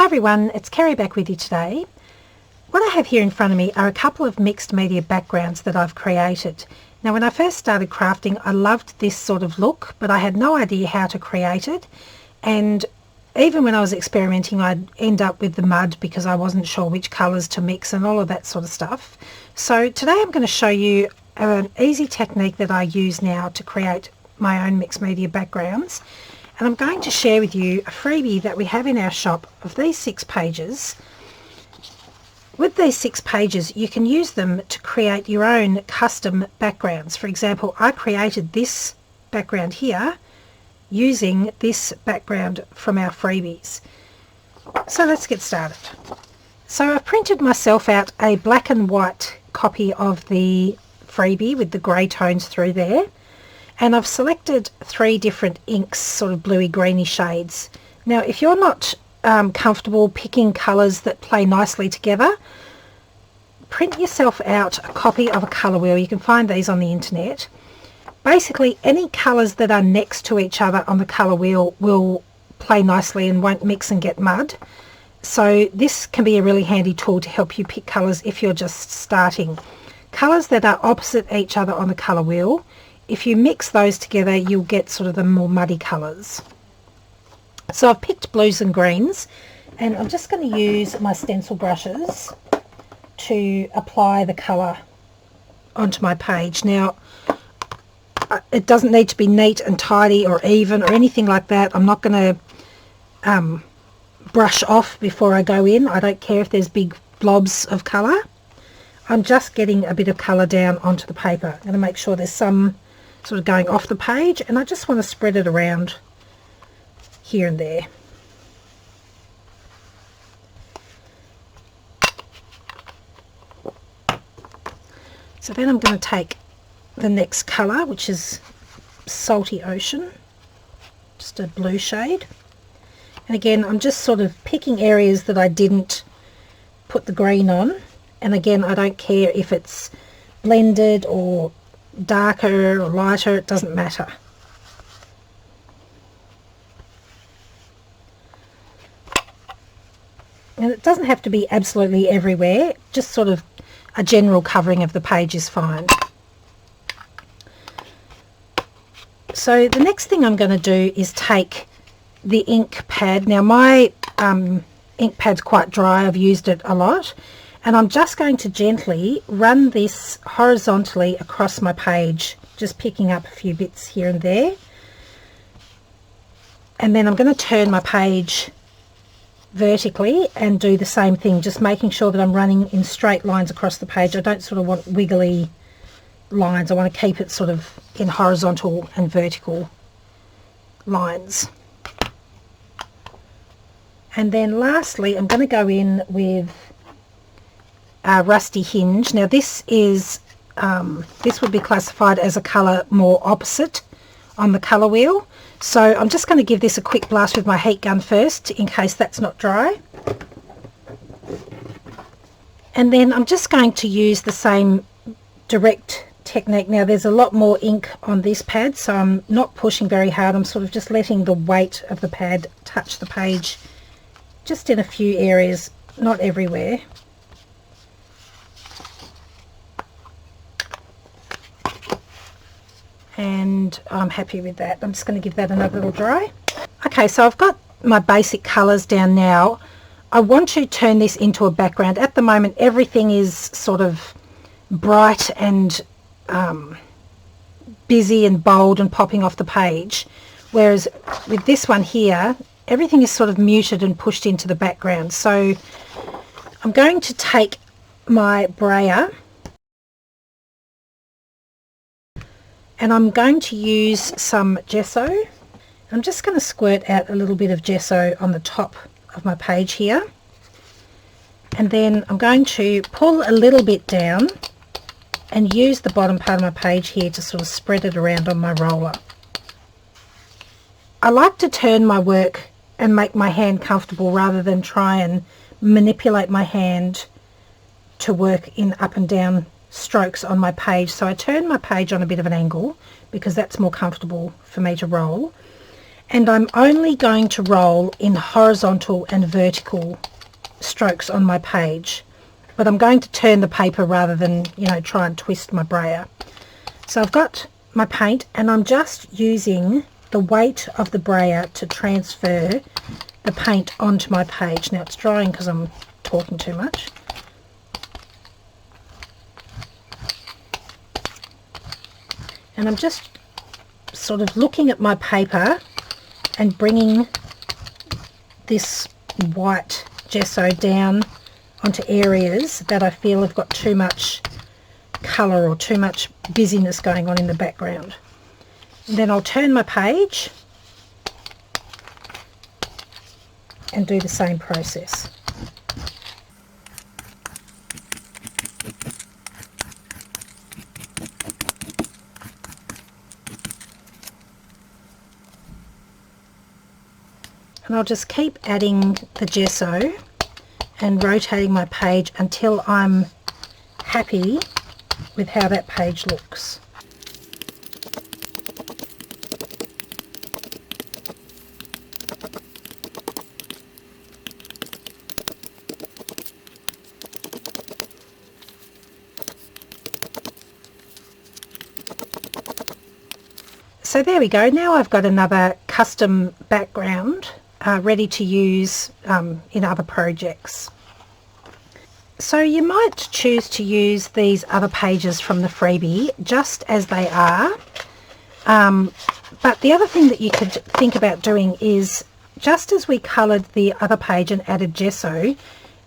Hi everyone, it's Kerry back with you today. What I have here in front of me are a couple of mixed media backgrounds that I've created. Now when I first started crafting I loved this sort of look, but I had no idea how to create it, and even when I was experimenting I'd end up with the mud because I wasn't sure which colours to mix and all of that sort of stuff. So today I'm going to show you an easy technique that I use now to create my own mixed media backgrounds. And I'm going to share with you a freebie that we have in our shop of these 6 pages. With these 6 pages you can use them to create your own custom backgrounds. For example, I created this background here using this background from our freebies. So let's get started. So I've printed myself out a black and white copy of the freebie with the grey tones through there. And I've selected 3 different inks, sort of bluey greeny shades. Now if you're not comfortable picking colours that play nicely together, print yourself out a copy of a colour wheel. You can find these on the internet. Basically any colours that are next to each other on the colour wheel will play nicely and won't mix and get mud. So this can be a really handy tool to help you pick colours if you're just starting. Colours that are opposite each other on the colour wheel, if you mix those together you'll get sort of the more muddy colours. So I've picked blues and greens, and I'm just going to use my stencil brushes to apply the colour onto my page. Now it doesn't need to be neat and tidy or even or anything like that. I'm not going to brush off before I go in. I don't care if there's big blobs of colour. I'm just getting a bit of colour down onto the paper. I'm going to make sure there's some sort of going off the page, and I just want to spread it around here and there. So then I'm going to take the next colour, which is Salty Ocean, just a blue shade, and again I'm just sort of picking areas that I didn't put the green on, and again I don't care if it's blended or darker or lighter, it doesn't matter. And it doesn't have to be absolutely everywhere, just sort of a general covering of the page is fine. So the next thing I'm going to do is take the ink pad. Now my ink pad's quite dry, I've used it a lot, and I'm just going to gently run this horizontally across my page, just picking up a few bits here and there. And then I'm going to turn my page vertically and do the same thing, just making sure that I'm running in straight lines across the page. I don't sort of want wiggly lines. I want to keep it sort of in horizontal and vertical lines. And then lastly I'm going to go in with Rusty Hinge. Now this is this would be classified as a colour more opposite on the colour wheel, so I'm just going to give this a quick blast with my heat gun first in case that's not dry, and then I'm just going to use the same direct technique. Now there's a lot more ink on this pad, so I'm not pushing very hard. I'm sort of just letting the weight of the pad touch the page just in a few areas, not everywhere. And I'm happy with that. I'm just going to give that another little dry. Okay, so I've got my basic colours down now. I want to turn this into a background. At the moment everything is sort of bright and busy and bold and popping off the page, whereas with this one here everything is sort of muted and pushed into the background. So I'm going to take my brayer and I'm going to use some gesso. I'm just going to squirt out a little bit of gesso on the top of my page here, and then I'm going to pull a little bit down and use the bottom part of my page here to sort of spread it around on my roller. I like to turn my work and make my hand comfortable rather than try and manipulate my hand to work in up and down strokes on my page. So I turn my page on a bit of an angle because that's more comfortable for me to roll, And I'm only going to roll in horizontal and vertical strokes on my page, but I'm going to turn the paper rather than, you know, try and twist my brayer. So I've got my paint and I'm just using the weight of the brayer to transfer the paint onto my page. Now it's drying because I'm talking too much. And I'm just sort of looking at my paper and bringing this white gesso down onto areas that I feel have got too much colour or too much busyness going on in the background. And then I'll turn my page and do the same process. And I'll just keep adding the gesso and rotating my page until I'm happy with how that page looks. So there we go. Now I've got another custom background ready to use in other projects. So you might choose to use these other pages from the freebie just as they are, but the other thing that you could think about doing is, just as we coloured the other page and added gesso,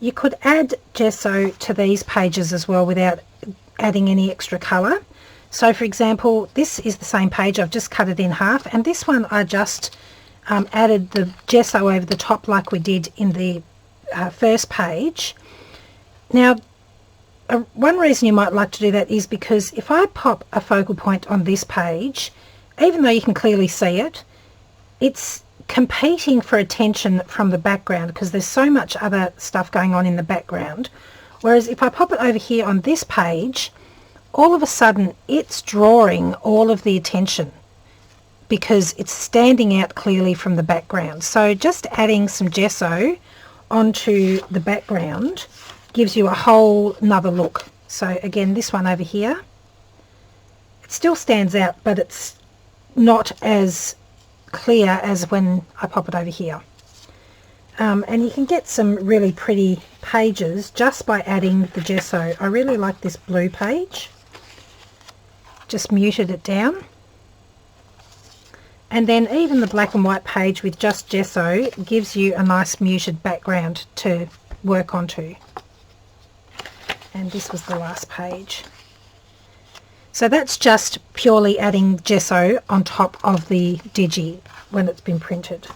you could add gesso to these pages as well without adding any extra colour. So for example, this is the same page, I've just cut it in half, and this one I just added the gesso over the top like we did in the first page. Now, one reason you might like to do that is because if I pop a focal point on this page, even though you can clearly see it, it's competing for attention from the background because there's so much other stuff going on in the background. Whereas if I pop it over here on this page, all of a sudden it's drawing all of the attention because it's standing out clearly from the background. So just adding some gesso onto the background gives you a whole nother look. So again, this one over here, it still stands out, but it's not as clear as when I pop it over here. And you can get some really pretty pages just by adding the gesso. I really like this blue page. Just muted it down. And then even the black and white page with just gesso gives you a nice muted background to work onto. And this was the last page. So that's just purely adding gesso on top of the digi when it's been printed.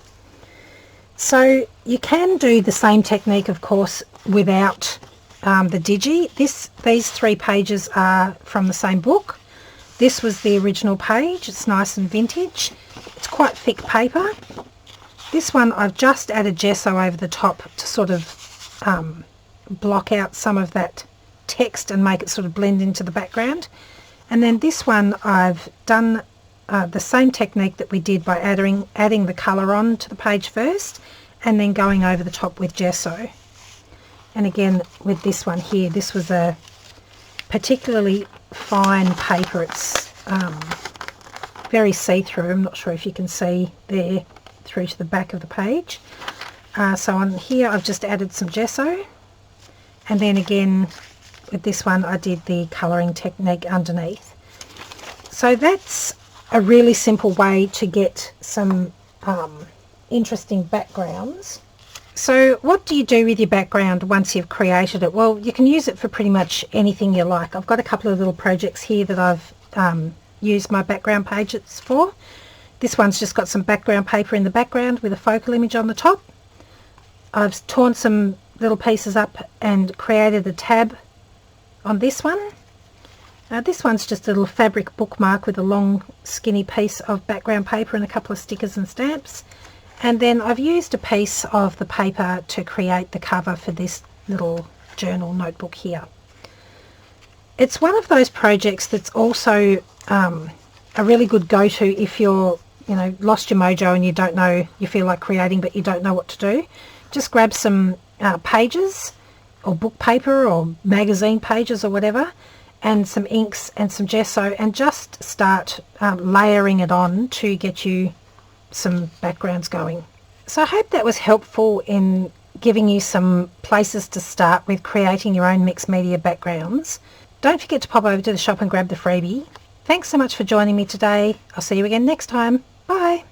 So you can do the same technique, of course, without the digi. These 3 pages are from the same book. This was the original page. It's nice and vintage. It's quite thick paper. This one I've just added gesso over the top to sort of block out some of that text and make it sort of blend into the background. And then this one I've done the same technique that we did by adding the colour on to the page first and then going over the top with gesso. And again with this one here, this was a particularly fine paper. It's very see-through. I'm not sure if you can see there through to the back of the page. So on here I've just added some gesso, and then again with this one I did the colouring technique underneath. So that's a really simple way to get some interesting backgrounds. So what do you do with your background once you've created it? Well, you can use it for pretty much anything you like. I've got a couple of little projects here that I've used my background pages for. This one's just got some background paper in the background with a focal image on the top. I've torn some little pieces up and created a tab on this one. This one's just a little fabric bookmark with a long skinny piece of background paper and a couple of stickers and stamps. And then I've used a piece of the paper to create the cover for this little journal notebook here. It's one of those projects that's also a really good go-to if you're lost your mojo and you feel like creating but you don't know what to do, just grab some pages or book paper or magazine pages or whatever, and some inks and some gesso, and just start layering it on to get you some backgrounds going. So I hope that was helpful in giving you some places to start with creating your own mixed media backgrounds. Don't forget to pop over to the shop and grab the freebie. Thanks so much for joining me today. I'll see you again next time. Bye.